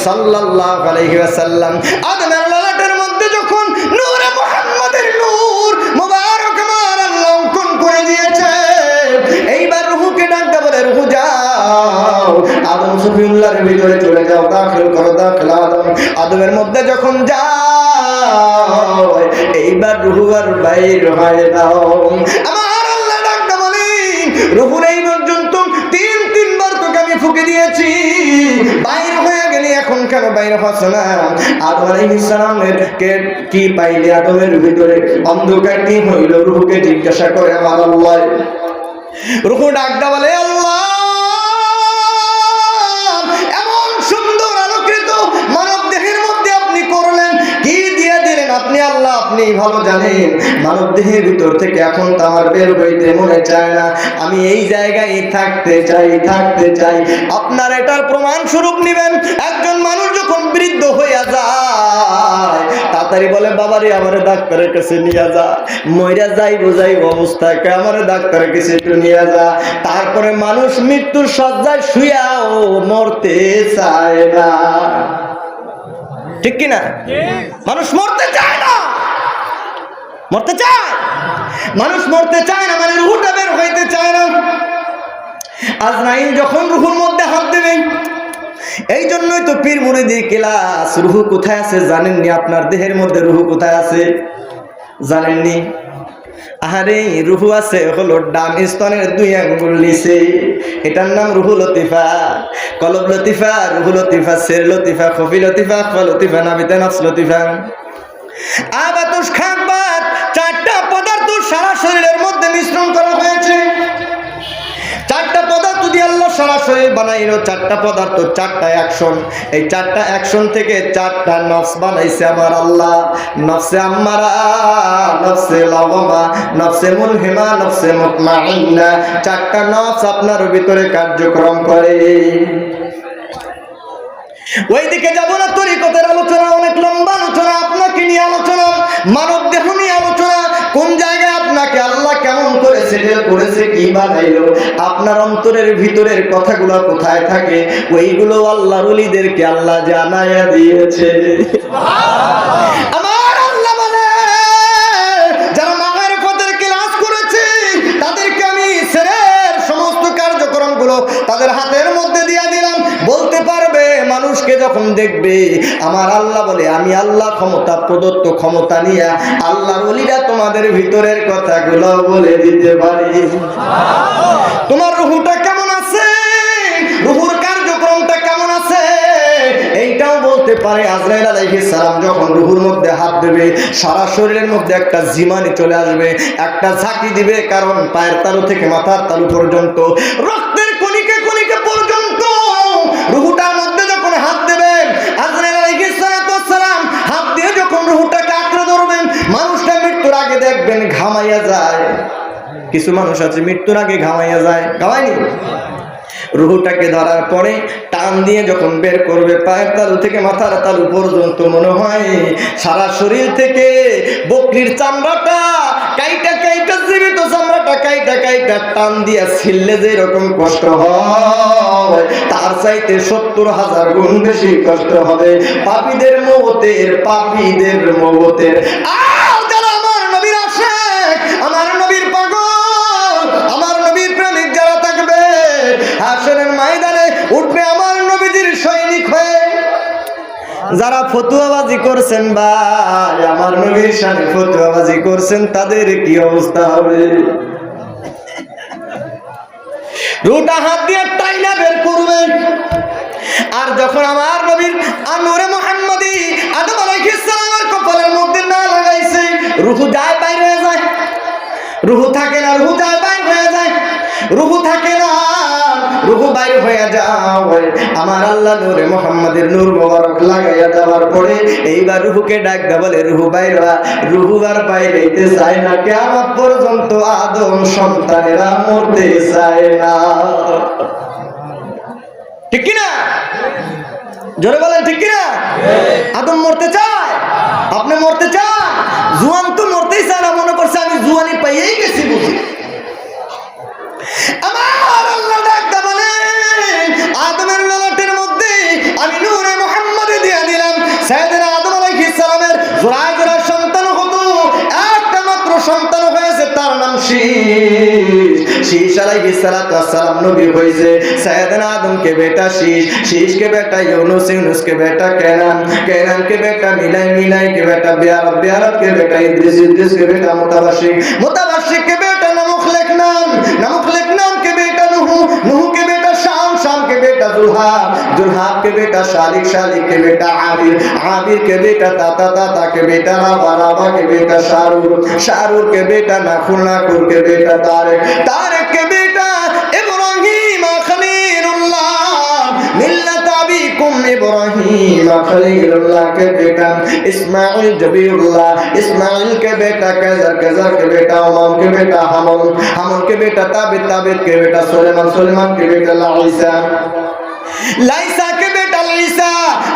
সাল্লাল্লাহু আলাইহি ওয়াসাল্লাম। আদমের ললাটের মধ্যে যখন নূরে মুহাম্মাদের নূর মুবারক আমার আল্লাহ অঙ্কন করে দিয়েছে, এইবার রূহকে ডাকতে বলে, রূহ যাও আদম সফিউল্লাহর ভিতরে চলে যাও, দাখিল করো, দাখিল আদম। আদমের মধ্যে যখন যাও, এইবার রূহ আর বাইর হয় দাও। আমার আল্লাহ ডাকতে বলে, রূহুর এই পর্যন্ত 3 বার তোকে আমি ফুঁকে দিয়েছি, বাইর হয়ে গেলি, এখন কেন বাইর হচ্ছে না? আদম আলাইহিস সালামের কি পাইলি আদমের ভিতরে? অন্ধকার কি হইল? রূহকে জিজ্ঞাসা করে আমার আল্লাহ। রূহ ডাকটা বলে, আল্লাহ এমন সুন্দর আলোকিত মানব দেহের মধ্যে আপনি করলেন, কি দিয়ে দিলেন আপনি আল্লাহ, আপনি ভালো জানেন। মানব দেহের ভিতর থেকে এখন তো আমার বের হইতে মনে চায় না, আমি এই জায়গায় থাকতে চাই, থাকতে চাই। আপনার এটার প্রমাণ স্বরূপ নিবেন, একজন মানুষ যখন বৃদ্ধ হইয়া যায়, তাড়াতাড়ি বলে, বাবারে আমারে ডাক্তারের কাছে নিয়ে যা, মইরা যাইবো যাইবো অবস্থায় আমারে ডাক্তারের কাছে একটু নিয়ে যা। তারপরে মানুষ মৃত্যুর শয্যায় শুয়াও মরতে চায় না, ঠিক কিনা? মানুষ মরতে চায় না, মরতে চায়, মানুষ মরতে চায় না, মানে রূহটা বের হইতে চায় না। আজরাইল যখন রূহের মধ্যে হাত দেবে, এই জন্যই তো পীর মুরিদের ক্লাস। রূহ কোথায় আছে জানেননি? আপনার দেহের মধ্যে রূহ কোথায় আছে জানেননি? আরে রূহ আছে হলো ডান স্তনের 2 আঙ্গুল নিচে, এটার নাম রূহ লতিফা। কলব লতিফা, রূহ লতিফা, সের লতিফা, খফি লতিফা, আখফা লতিফা, নাবিতে নফস লতিফা। আবাতুস খাবাত 4টা পদার্থ সারা শরীরের মধ্যে মিশ্রণ করা হয়েছে। 4টা পদার্থ দিয়ে আল্লাহ সারা শরীর বানাইলো। 4টা পদার্থ, 4টা অ্যাকশন। এই 4টা অ্যাকশন থেকে 4টা নফস বানাইছে আমার আল্লাহ। নফসে আম্মারা, নফসে লাওয়ামা, নফসে মুলহিমা, নফসে মুতমাইন্না। 4টা নফস আপনার ভিতরে কার্যক্রম করে। ওইদিকে যাব না, তরিকতের আলোচনা অনেক লম্বা আলোচনা, আপনাকে নিয়ে আলোচনা, মানব দেহ নিয়ে আলোচনা, কোন জায়গায় আপনাকে আল্লাহ কেমন করে সেটেল করেছে, কি বানাইলো, আপনার অন্তরের ভিতরের কথাগুলো কোথায় থাকে, ওইগুলো আল্লাহর ওলিদেরকে আল্লাহ জানায়া দিয়েছে। আমার আল্লাহ মানে যারা মাগরিফতের ক্লাস করেছে, যখন দেখবে, আমার আল্লাহ বলে আমি আল্লাহ ক্ষমতা প্রদত্ত ক্ষমতা নিয়ে আল্লাহর ওলিরা তোমাদের ভিতরের কথাগুলো বলে দিতে পারি। তোমার রুহুটা কেমন আছে, রুহুর কার্যক্রমটা কেমন আছে এইটাও বলতে পারে। আজরাইল আলাইহিস সালাম যখন রুহুর মধ্যে হাত দেবে, সারা শরীরের মধ্যে একটা জিমানি চলে আসবে, একটা ঝাঁকি দিবে, কারণ পায়ের তালু থেকে মাথার তালু পর্যন্ত, রক্তের কণিকা কণিকা পর্যন্ত রুহুটার মধ্যে যখন হাত দেবেন, আজরাইল আলাইহিস সালাম হাত দিয়ে যখন রুহুটাকে আঁকড়ে ধরবেন, মানুষটা মৃত্যুর আগে দেখবেন ঘামাইয়া যায়। কিছু মানুষ আছে মৃত্যুর আগে ঘামাইয়া যায়, ঘামায়নি? রুহুটাকে ধরার পরে টান দিয়ে যখন বের করবে, পায়ের তালু থেকে মাথার তালু পর্যন্ত মনে হয় সারা শরীর থেকে বকরির চামড়াটা কাইটা কাইটা, জীবিত চামড়াটা কাইটা কাইটা টান দিয়া ছিললে যে এরকম কষ্ট হয়, তার চাইতে 70,000 গুণ বেশি কষ্ট হবে পাপীদের মওতের, পাপীদের মওতের। যারা আমার নবীর আশিক, আমার নবীর পাগল, আমার নবীর প্রেমিক যারা থাকবে, হাশরের ময়দানে উঠবে আমার নবীজির সৈনিক হয়ে। যারা ফতুয়াবাজি করছেন ভাই, আমার নবীর সামনে ফতুয়াবাজি করছেন, তাদের কি অবস্থা হবে? রুটা হাত দিয়ে টাইনা বের করবেন। আর যখন আমার নবীর নূরে মুহাম্মাদি আদম আলাইহিস সালামের কপালের মধ্যে না লাগাইছে, রূহ যায় বাইরে হয়ে যায়, রূহ থাকে না, রূহ যায় বাইরে হয়ে যায়, রূহ থাকে না, রূহ বাইরে হয়ে যায়। আমার আল্লাহ নূরে মুহাম্মাদের নূর মোবারক লাগাইয়া দেওয়ার পরে এইবার রূহকে ডাক দেয়া বলে, রূহ বাইরে হওয়া। রূহ আর বাইরে হইতে চায় না, কিয়ামত পর্যন্ত আদম সন্তানেরা মরতে চায় না। ঠিক কিনা? জোরে বলেন ঠিক কিনা? আদম মরতে চায়, আপনি মরতে চান? জুয়ান তো মরতেই চায় না, মনে করছে আমি জুয়ানি পাইয়েই গেছি বুঝি। আমার আল্লাহ ডাকতে বলেন, আদমের ললাটের মধ্যে আমি নূরে মুহাম্মাদে দিয়ে দিলাম। সাইয়েদনা আদম আলাইহিস সালামের জোড়ায় জোড়ায় সন্তান হতো, একটা মাত্র সন্তান হয়েছে, তার নাম শীষ। শীষ আলাইহিস সালাম নবী হয়েছে। সাইয়েদনা আদমকে বেটা শীষ, শীষকে বেটা ইউনুস, ইউনুসকে বেটা কেনান, কেনানকে বেটা মিলাই, মিলাইকে বেটা বিয়ারত, বিয়ারতকে বেটা ইদ্রিস, ইদ্রিসকে বেটা মুতাবাশশির, মুতাবাশশিরকে বেটা নামুখ লেখনান, নামুখ লেখনান के बेटा नूह, नूह के बेटा शाम, शाम के बेटा जुल्हाब, जुल्हाब के बेटा शालिक, शालिक के बेटा आबिर, आबिर के बेटा ताता, ताता के बेटा रावा, रावा के बेटा शारूर, शारूर के बेटा नाखुर, नाखुर के बेटा तारिक, तारिक के बेटा इब्राहीम खलीलुल्लाह, मिल्लत अबीकुम इब्राहीम खलीलुल्लाह के बेटा इस्माइल जबीरुल्लाह, इस्माइल के बेटा कैसर, कैसर के बेटा उमाम के बेटा हमल, हमल के बेटा ताबित, ताबित के बेटा सुलेमान, सुलेमान के बेटा लाइसा, लाइसा के बेटा अलीसा,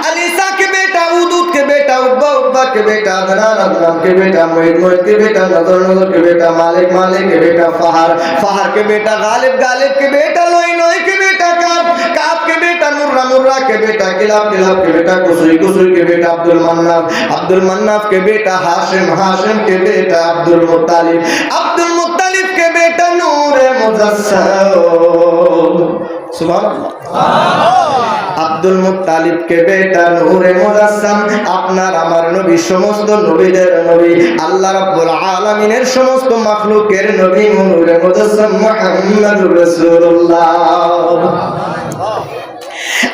अलीसा के बेटा उदूद के बेटा उब्बा, उब्बा के बेटा अदनान, अदनान के बेटा मुईद, मुईद के बेटा नजर, नजर के बेटा मालिक, मालिक के बेटा फहार, फहार के बेटा गालिब, गालिब के बेटा लोई, लोई के बेटा काब, काब के बेटा मुर्रा, मुर्रा के बेटा किलाब, किलाब के बेटा कुसुई, कुसुई के बेटा अब्दुल मन्नाफ, अब्दुल मन्नाफ के बेटा हाशिम, हाशिम के बेटा अब्दुल मुत्तालिब, अब्दुल मुत्तालिब के बेटा नूरे मुजस्सम। আব্দুল মুত্তালিব কে বেটা নূরে মুজাসসাম। আপনার আমার নবী সমস্ত নবীদের নবী, আল্লাহ রাব্বুল আলামিনের সমস্ত মাখলুকের নবী, নূরে মুজাসসাম মুহাম্মদুর রাসূলুল্লাহ।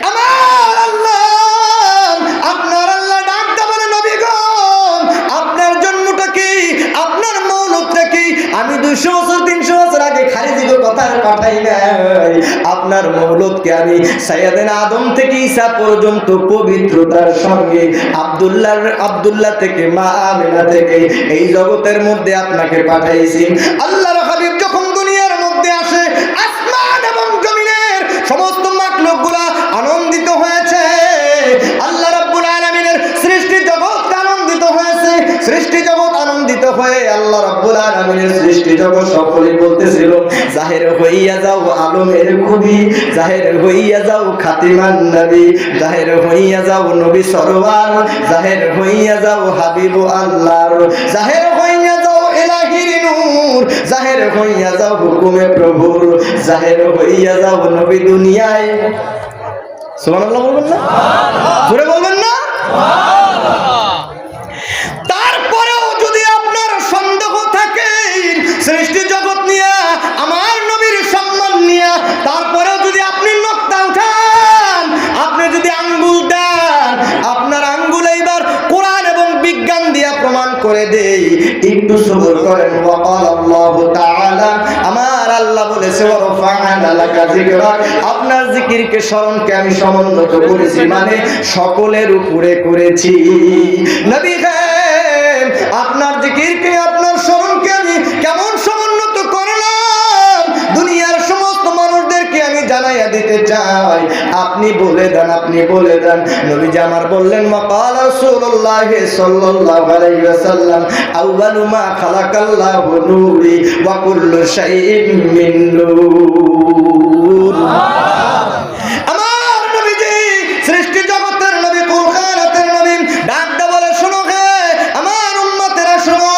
আমার আল্লাহ, আপনার আল্লাহ ডাকতে বলে, নবী গো আপনার জন্মটা কি, আপনার মৌলুদটা কি? আমি 200 বছর 300 বছর আগে খালিদি গো কথা পাঠাই নাই। আপনার মৌলুদকে আমি সাইয়েদনা আদম থেকে ঈসা পর্যন্ত পবিত্রতার সঙ্গে আব্দুল্লাহ থেকে মা আমিনা থেকে এই জগতের মধ্যে আপনাকে পাঠাইছি। আল্লাহর হাবিব যখন দুনিয়ার মধ্যে আসে, আসমান এবং জমিনের সমস্ত মাখলুকগুলা আনন্দিত হয়েছে। আল্লাহ রাব্বুল আলামিনের সৃষ্টি জগৎ আনন্দিত হয়েছে, সৃষ্টি জগৎ আনন্দিত হয়ে আল্লাহ রাব্বুল আলামিনের সৃষ্টি জগৎ সকলেই বলতেছিল, জাহির হইয়া যাও আলমের খুবই, জাহির হইয়া যাও খাতিমান নবী, জাহির হইয়া যাও নবী সরওয়ার, জাহির হইয়া যাও হাবিব আল্লাহর, জাহির হইয়া যাও ইলাহির নূর, জাহির হইয়া যাও হুকুমে প্রভুর, জাহির হইয়া যাও নবী দুনিয়ায়। সুবহানাল্লাহ বলবেন না? জোরে বলবেন না? তারপরেও যদি আপনার সন্দেহ থাকে সৃষ্টি জগৎ নিয়ে, আমার নবীর সম্মান নিয়ে, তারপরেও যদি আপনি নোক্তা উঠান, আপনি যদি আঙ্গুল দেন, আপনার আঙ্গুল এইবার কোরআন এবং বিজ্ঞান দিয়ে প্রমাণ করে দেই, একটু সবর করেন। ওয়াকাল আল্লাহু তাআলা, আমার আল্লাহ বলেছে ওয়ারফা'না লাকা যিকরাক, আপনার জিকিরকে স্মরণকে আমি সমুন্নত করেছি, মানে সকলের উপরে করেছি। নবী আপনার জিকিরকে, আপনার স্মরণকে আমি কেমন সমুন্নত করলাম, দুনিয়ার সমস্ত মানুষদেরকে আমি জানাইয়া দিতে চাই। আপনি বলে দেন, আপনি বলে দেন। নবীজি আমার বললেন, মাকাল রাসূলুল্লাহ সাল্লাল্লাহু আলাইহি ওয়াসাল্লাম, আউয়ালু মা খালাকাল্লাহু নূরি ওয়া কুল্লু শাইইন মিন নূর। আমার নবীজি সৃষ্টি জগতের নবী, কুল খায়রাতের নবী, ডাকতে বলে, শোনো হে আমার উম্মতেরা, শোনো,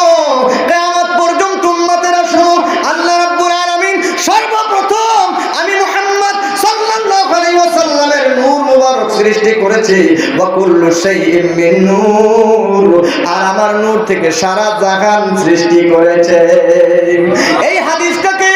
কিয়ামত পর্যন্ত উম্মতেরা শোনো, আল্লাহ রাব্বুল আলামিন সর্বপ্রথম আমি মুহাম্মদ সাল্লাল্লাহু আলাইহি ওয়াসাল্লামের নূর মুবারক সৃষ্টি করেছি, ওয়া কুল্লু শাইইন মিন নূর, আর আমার নূর থেকে সারা জাহান সৃষ্টি করেছে। এই হাদিসটাকে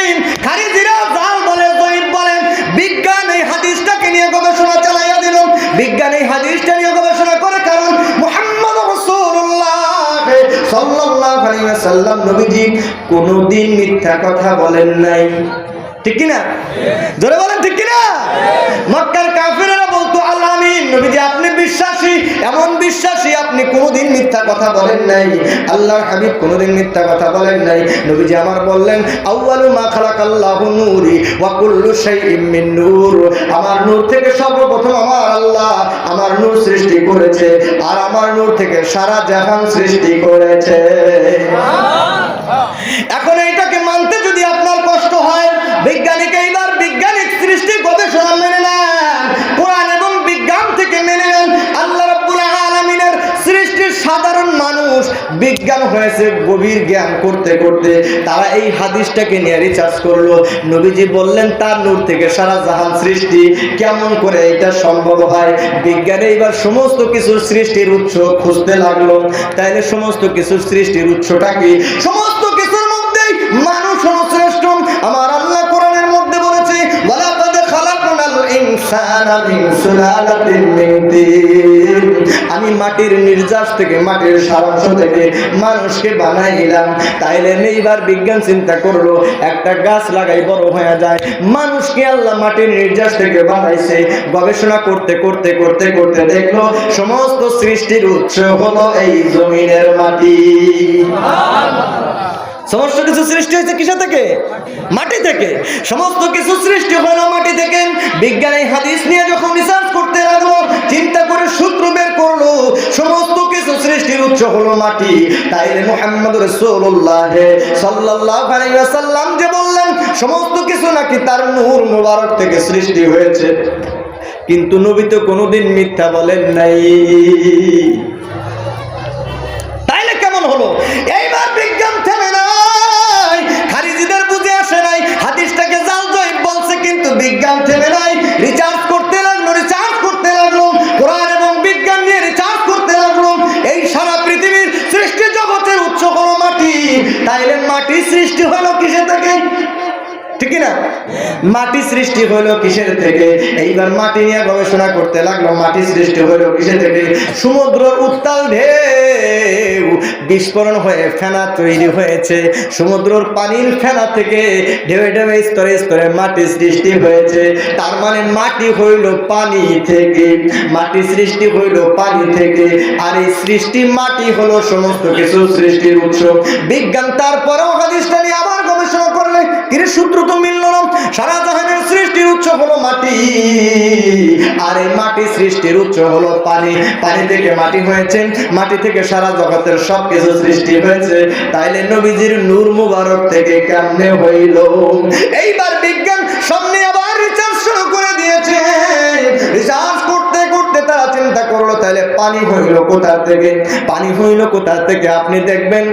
খারিজিরা জাল বলে, যঈফ বলে। বিজ্ঞান এই হাদিসটাকে নিয়ে গবেষণা চালাইয়া দিল। বিজ্ঞান এই হাদিসটা নিয়ে গবেষণা করে, কারণ মুহাম্মদ রাসূলুল্লাহ সাল্লাল্লাহু আলাইহি ওয়াসাল্লাম নবীজি কোনদিন মিথ্যা কথা বলেন নাই, ঠিক কি না? জোরে বলেন, ঠিক কি না? মক্কার কাফিররা বলতো, আল্লাহ আমিন, নবীজি আপনি বিশ্বাসী, এমন বিশ্বাসী, আপনি কোনদিন মিথ্যা কথা বলেন নাই, আল্লাহর হাবিব কোনদিন মিথ্যা কথা বলেন নাই। নবীজি আমার বললেন, আউয়ালু মা খালাকাল্লাহু নূরি ওয়া কুল্লু শাইইন মিন নূর, আমার নূর থেকে সর্বপ্রথম আমার আল্লাহ আমার নূর সৃষ্টি করেছে, আর আমার নূর থেকে সারা জাহান সৃষ্টি করেছে। এখন এইটাকে মানতে যদি আপনার কষ্ট হয়, বিজ্ঞানিক এইবার বৈজ্ঞানিক সৃষ্টি গবেষণা মেনে নেন, কোরআন এবং বিজ্ঞান থেকে মেনে নেন। আল্লাহ রাব্বুল আলামিনের সৃষ্টির সাধারণ মানুষ বিজ্ঞান হয়েছে গভীর জ্ঞান করতে করতে, তারা এই হাদিসটাকে নিয়ে রিসার্চ করলো। নবীজি বললেন তার নূর থেকে সারা জাহান সৃষ্টি, কেমন করে এটা সম্ভব হয়? বিজ্ঞানে এবার সমস্ত কিছুর সৃষ্টির উৎস খুঁজতে লাগলো। তাইলে সমস্ত কিছুর সৃষ্টির উৎসটা কি? সমস্ত কিছুর মধ্যেই মানুষ হলো শ্রেষ্ঠ। আমার আল্লাহ কোরআনের মধ্যে বলেছে, ওয়ালাকাদ খালাকনাল ইনসানা মিন সুলালাতিন মিন তিন, আমি মাটির নির্যাস থেকে, মাটির সারাংশ থেকে মানুষকে বানাইলাম। তাইলে এইবার বিজ্ঞান চিন্তা করলো, একটা গাছ লাগাই বড় হয়ে যায়, মানুষকে আল্লাহ মাটির নির্যাস থেকে বানাইছে। গবেষণা করতে করতে করতে করতে দেখলো সমস্ত সৃষ্টির উৎস হলো এই জমিনের মাটি। সমস্ত কিছু সৃষ্টি হয়েছে কিসা থেকে? মাটি থেকে। সমস্ত কিছু সৃষ্টি হলো মাটি থেকে। বিজ্ঞান এই হাদিস নিয়ে যখন রিসার্চ করতে লাগলো, চিন্তা করে সূত্র বের করলো, সমস্ত কিছু সৃষ্টির উৎস হলো মাটি। তাইলে মুহাম্মদ রাসূলুল্লাহ সাল্লাল্লাহু আলাইহি ওয়াসাল্লাম যে বললেন সমস্ত কিছু নাকি তার নূর মুবারক থেকে সৃষ্টি হয়েছে, কিন্তু নবী তো কোনোদিন মিথ্যা বলেন নাই। তাইলে কেমন হলো? এইবার বিজ্ঞান থেমে নাই, খারিজিদের বুঝে আসে নাই, হাদিসটাকে জাল জয়ীফ বলছে, কিন্তু বিজ্ঞান থেমে নাই। রিসার্চ করতে লাগলো, রিসার্চ করতে লাগলো, কোরআন এবং বিজ্ঞান নিয়ে রিসার্চ করতে লাগলো। এই সারা পৃথিবীর সৃষ্টি জগতের উৎস হলো মাটি। তাইলে মাটি সৃষ্টি হলো কিসের থেকে? ঠিক না? মাটি সৃষ্টি হলো কিসের থেকে? এইবার মাটি নিয়ে গবেষণা করতে লাগলো, মাটি সৃষ্টি হলো কিসের থেকে? সমুদ্রের উত্তাল ঢেউ বিস্ফোরণ হয়ে ফেনা তৈরি হয়েছে, সমুদ্রের পানির ফেনা থেকে ঢেউে ঢেউে স্তরে স্তরে মাটি সৃষ্টি হয়েছে। তার মানে মাটি হইল পানি থেকে, মাটি সৃষ্টি হইল পানি থেকে। আর এই সৃষ্টি মাটি হলো সমস্ত কিছু সৃষ্টির উৎস। বিজ্ঞান তারপরেও হাদিসটা নিয়ে আবার গবেষণা করলে কিরে সূত্র তো মিলল না। সারা জাহানের সৃষ্টির উৎস হলো মাটি, আর এই মাটি সৃষ্টির উৎস হলো পানি। পানি থেকে মাটি হয়েছে, মাটি থেকে সারা জগতের সবকিছু সৃষ্টি হয়েছে। তাইলে নবীজির নূর মুবারক থেকে কেমনে হইল? এইবার বিজ্ঞান সামনে আবার রিসার্চ শুরু করে দিয়েছে। রিসার্চ করতে করতে তারা চিন্তা করলো, তাইলে পানি হইল কোথা থেকে? পানি হইল কোথা থেকে? আপনি দেখবেন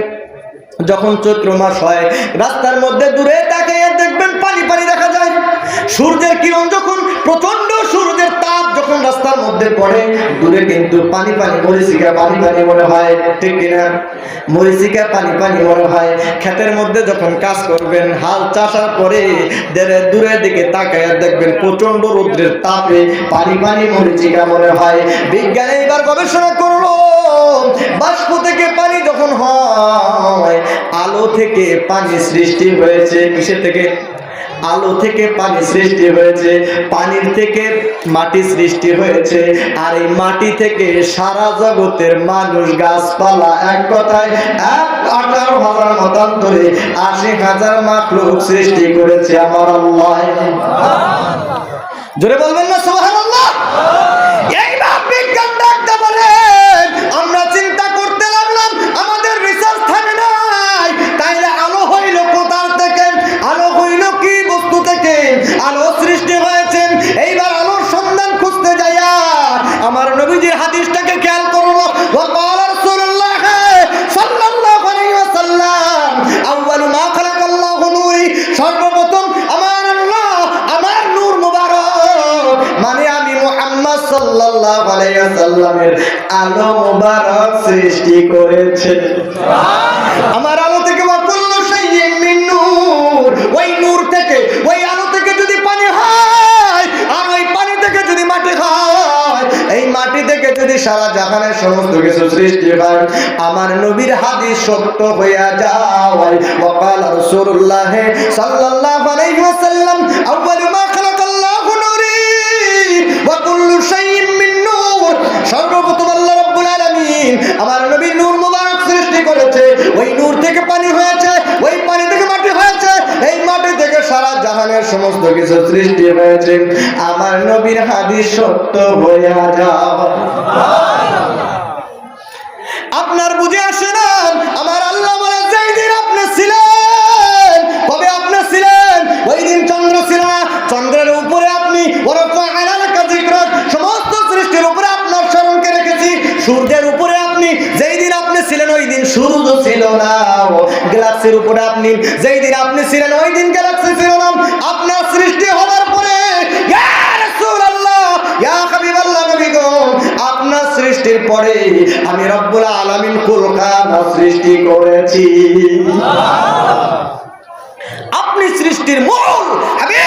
যখন চৈত্র মাস হয়, রাস্তার মধ্যে দূরে তাকিয়ে দেখবেন পানি পানি দেখা যায়। সূর্যের কিরণ যখন, প্রচন্ড সূর্যের তাপ যখন রাস্তার মধ্যে পড়ে, দূরে কিন্তু পানি পানি মরিচিকা পানি পানি মনে হয়, ঠিক কিনা? মরিচিকা পানি পানি মনে হয়। ক্ষেতের মধ্যে যখন কাজ করবেন, হাল চাষার পরে দূরের দিকে তাকায় দেখবেন প্রচন্ড রৌদ্রের তাপে পানি পানি মরিচিকা মনে হয়। বিজ্ঞানী এবার গবেষণা করলো, বাষ্প থেকে পানি যখন হয়, আলো থেকে পানি সৃষ্টি হয়েছে। কিসের থেকে? আলো থেকে পানি সৃষ্টি হয়েছে, পানির থেকে মাটি সৃষ্টি হয়েছে, আর এই মাটি থেকে সারা জগতের মানুষ, গাছপালা, এক কথায় 18,000 মতান্তরে 80,000 মাখলুক সৃষ্টি করেছে আমার আল্লাহ। জোরে বলবেন না সুবহানাল্লাহ? এইবার বিজ্ঞান ডাকতে বলে, আমরা চিন্তা করতে লাগলাম আমাদের রিসার্চ থাকে নাই, তাইলে আলো হইল কোথা থেকে? আলো হইল কি বস্তু থেকে আলো সৃষ্টি হয়েছে? এইবার আলোর সন্ধান খুঁজতে যাইয়া আমার নবীজির হাদিসটাকে খেয়াল করলো। ওয়াকাল রাসূলুল্লাহ সাল্লাল্লাহু আলাইহি ওয়াসাল্লাম, আউয়ালু মা খালাকাল্লাহু নূরি, সর্বপ্রথম আমার আল্লাহ আমার নূর মুবারক, মানে আমি মুহাম্মদ সাল্লাল্লাহু আলাইহি ওয়াসাল্লামের আলো মুবারক সৃষ্টি করেছে। আমার আলো থেকে ওয়াকুল্লু শাইইন মিন নূর, ওই নূর থেকে, ওই আলো থেকে যদি পানি হয়, আর ওই পানি থেকে যদি মাটি হয়, এই মাটি থেকে যদি সারা জাহানের সমস্ত কিছু সৃষ্টি হয়, আমার নবীর হাদিস সত্য হইয়া যায়। ওয়াকাল রাসূলুল্লাহ সাল্লাল্লাহু আলাইহি ওয়াসাল্লাম, আউয়ালু মা খালাকাল্লাহু নূরি ওয়া কুল্লু শাইইন মিন নূর, সর্বপ্রথম আল্লাহ রাব্বুল আলামিন আমার নবীর নূর মুবারক সৃষ্টি করেছে। ওই নূর থেকে পানি হয়েছে, ওই পানি থেকে মাটি হয়েছে, এই মাটি থেকে সারা জাহানের সমস্ত কিছু সৃষ্টি হয়েছে। আমার নবীর হাদিস সত্য হইয়া যায়। আপনার বুঝে আসে না? আমার আল্লাহ বলে, যেই দিন আপনি ছিলেন, কবে আপনি ছিলেন? ওই দিন চন্দ্র ছিল না, চন্দ্রের উপরে আপনি সমস্ত সৃষ্টির উপরে আপনার স্মরণকে রেখেছি। সূর্যের উপরে আপনি যেই দিন আপনি ছিলেন, ওই দিন সূর্য ছিল না। গ্যালাক্সির উপরে আপনি যেই দিন আপনি ছিলেন, ওই দিন গ্যালাক্সি ছিল না। আপনার সৃষ্টি হওয়ার পরে ইয়া রাসূলুল্লাহ, ইয়া হাবিবাল্লাহ, নবী গো, আপনার সৃষ্টির পরে আমি রব্বুল আলামিন কুল কায়নাত সৃষ্টি করেছি। আপনি সৃষ্টির মূল। আমি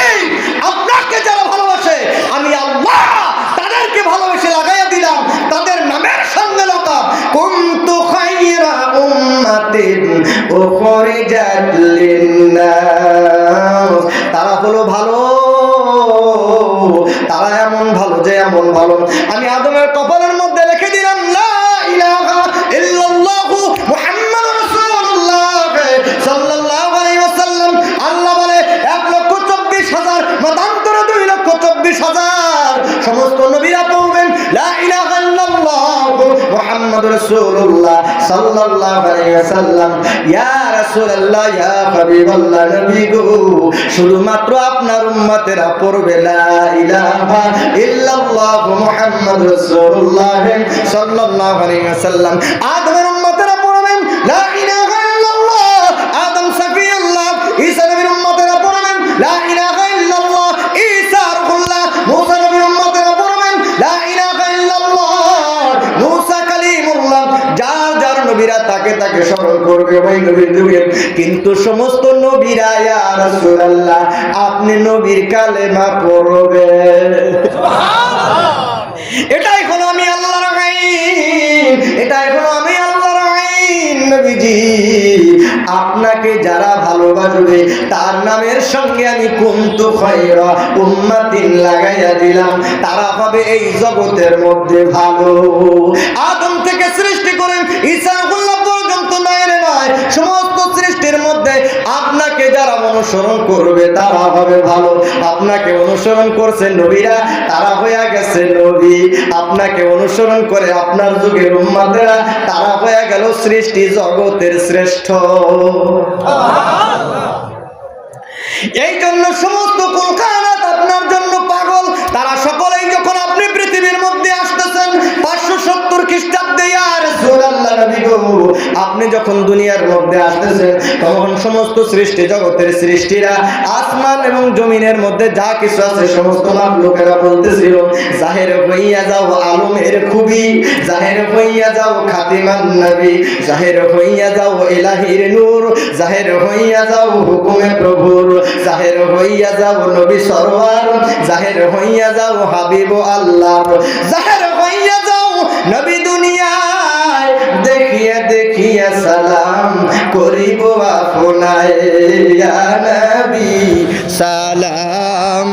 আপনাকে যারা ভালোবাসে, আমি আল্লাহ তাদেরকে ভালোবেসে লাগাইয়া দিলাম তাদের নামের সঙ্গে লতাম। কুনতু খায়রা উম্মাতিন উখরিজাত লিন-নাস, তারা হলো ভালো, তারা এমন ভালো যে এমন ভালো আমি আদমের কপালের মধ্যে লিখে দিলাম লা ইলাহা ইল্লাল্লাহু মুহাম্মাদুর রাসূলুল্লাহ সাল্লাল্লাহু আলাইহি ওয়াসাল্লাম। আল্লাহ বলে 1,24,000 মতান্তরে 2,24,000 সমস্ত নবীরা পড়বেন লা ইলাহা ইল্লাল্লাহু মুহাম্মাদুর রাসূলুল্লাহ সাল্লাল্লাহু আলাইহি ওয়াসাল্লাম। ইয়া রাসূলুল্লাহ, ইয়া হাবিবাল্লাহ, নবী গো, শুধুমাত্র আপনার উম্মতেরা পড়বে লা ইলাহা ইল্লাল্লাহু মুহাম্মাদুর রাসূলুল্লাহ সাল্লাল্লাহু আলাইহি ওয়াসাল্লাম। আদমের উম্মতেরা পড়বেন লা ইলাহা ইল্লাল্লাহ, আদম সফিউল্লাহ। ঈসা নবীর উম্মতেরা পড়বেন লা ইলাহা ইল্লাল্লাহ, ঈসা রূহুল্লাহ। মুসা নবীর উম্মতেরা পড়বেন লা ইলাহা ইল্লাল্লাহ, মুসা কালিমুল্লাহ। যার যার নবীরা তাকে তাকে স্মরণ করবে ওই নবীর যুগে। কিন্তু সমস্ত নবীরা ইয়া রাসূলুল্লাহ আপনি নবীর কালেমা পড়বেন। এটাই হলো আমি আল্লাহর আইন, এটাই হলো আমি আল্লাহর আইন। নবীজি আপনাকে যারা ভালোবাসবে তার নামের সঙ্গে আমি কুনতু খায়রা উম্মাতিন লাগাইয়া দিলাম, তারা হবে এই জগতের মধ্যে ভালো। আদম থেকে সৃষ্টি করেন ঈসা পর্যন্ত নয় নয়, সমস্ত সৃষ্টির মধ্যে আপনাকে যারা অনুসরণ করবে তারা হবে ভালো। আপনাকে অনুসরণ করছে নবীরা, তারা হয়ে গেছে নবী। আপনাকে অনুসরণ করে আপনার যুগের উম্মতেরা, তারা হয়ে গেল সৃষ্টি জগতের শ্রেষ্ঠ। এই জন্য সমস্ত কুল কায়নাত আপনার জন্য পাগল। তারা সকলেই যখন আপনি পৃথিবীর মধ্যে আসতেছেন 570 খ্রিস্টাব্দে ইয়া রাসূলুল্লাহ নবী গো আপনি যখন দুনিয়ার মধ্যে আসতেছেন তখন সমস্ত সৃষ্টি জগতের সৃষ্টিরা আসমান এবং জমিনের মধ্যে যা কিছু আছে সমস্ত মাখলুকেরা বলতেছিল জাহের হইয়া যাও আলমের খুবই, জাহের হইয়া যাও খাতিমান নবী, জাহের হইয়া যাও ইলাহির নূর, জাহের হইয়া যাও হুকুমে প্রভুর, জাহের হইয়া যাও নবী সরওয়ার, জাহের হইয়া যাও হাবিব আল্লাহ, জাহের হইয়া যাও নবী দুনিয়ায় দেখিয়া দেখিয়া সালাম করিব আপনায় ইয়া নবী সালাম।